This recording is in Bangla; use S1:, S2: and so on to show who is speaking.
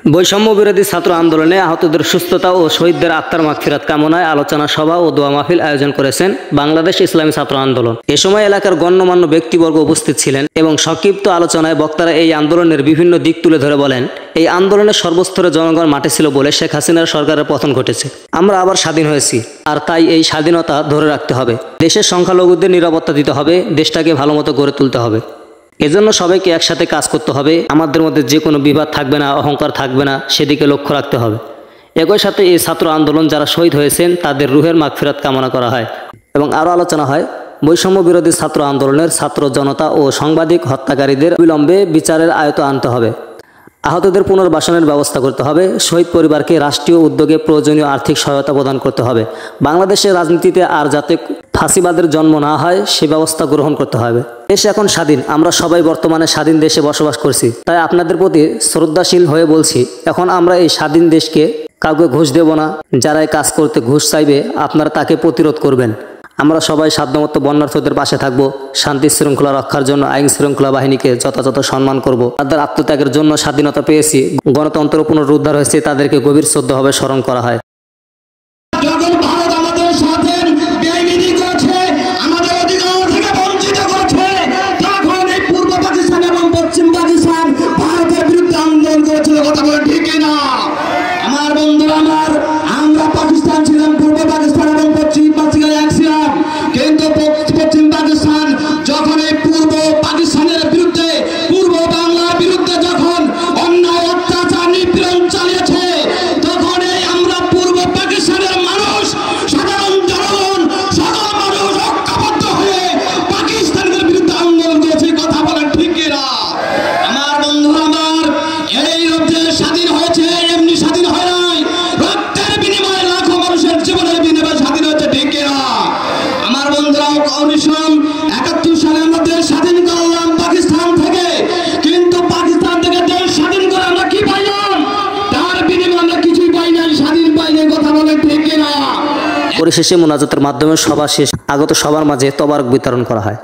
S1: বৈষম্য বিরোধী ছাত্র আন্দোলনে আহতদের সুস্থতা ও শহীদদের আত্মার মাগফিরাত কামনায় আলোচনা সভা ও দোয়া মাহফিল আয়োজন করেছেন বাংলাদেশ ইসলামী ছাত্র আন্দোলন। এ সময় এলাকার গণ্যমান্য ব্যক্তিবর্গ উপস্থিত ছিলেন এবং সংক্ষিপ্ত আলোচনায় বক্তারা এই আন্দোলনের বিভিন্ন দিক তুলে ধরে বলেন, এই আন্দোলনের সর্বস্তরে জনগণ মাঠে ছিল বলে শেখ হাসিনার সরকারের পতন ঘটেছে। আমরা আবার স্বাধীন হয়েছি, আর তাই এই স্বাধীনতা ধরে রাখতে হবে। দেশের সংখ্যালঘুদের নিরাপত্তা দিতে হবে, দেশটাকে ভালোমতো গড়ে তুলতে হবে। এজন্য সবাইকে একসাথে কাজ করতে হবে। আমাদের মধ্যে যে কোনো বিবাদ থাকবে না, অহংকার থাকবে না, সেদিকে লক্ষ্য রাখতে হবে। একই সাথে এই ছাত্র আন্দোলন যারা শহীদ হয়েছেন তাদের রুহের মাগফিরাত কামনা করা হয় এবং আরও আলোচনা হয় বৈষম্য বিরোধী ছাত্র আন্দোলনের ছাত্র জনতা ও সাংবাদিক হত্যাকারীদের বিলম্বে বিচারের আয়ত্তে আনতে হবে। আহতদের পুনর্বাসনের ব্যবস্থা করতে হবে। শহীদ পরিবারকে রাষ্ট্রীয় উদ্যোগে প্রয়োজনীয় আর্থিক সহায়তা প্রদান করতে হবে। বাংলাদেশের রাজনীতিতে আর যাতে ফাঁসিবাদের জন্ম না হয় সে ব্যবস্থা গ্রহণ করতে হবে। দেশ এখন স্বাধীন, আমরা সবাই বর্তমানে স্বাধীন দেশে বসবাস করছি। তাই আপনাদের প্রতি শ্রদ্ধাশীল হয়ে বলছি, এখন আমরা এই স্বাধীন দেশকে কাউকে ঘুষ দেব না। যারা এই কাজ করতে ঘুষ চাইবে আপনারা তাকে প্রতিরোধ করবেন। আমরা সবাই সাধ্যমতো বন্যার্থদের পাশে থাকব। শান্তি শৃঙ্খলা রক্ষার জন্য আইন শৃঙ্খলা বাহিনীকে যথাযথ সম্মান করব। তাদের আত্মত্যাগের জন্য স্বাধীনতা পেয়েছি, গণতন্ত্র পুনরুদ্ধার হয়েছে, তাদেরকে গভীর শ্রদ্ধাভাবে স্মরণ করা হয়। পরিশেষে মোনাজাতের মাধ্যমে সভা শেষ আগত সবার মাঝে তবারক বিতরণ করা হয়।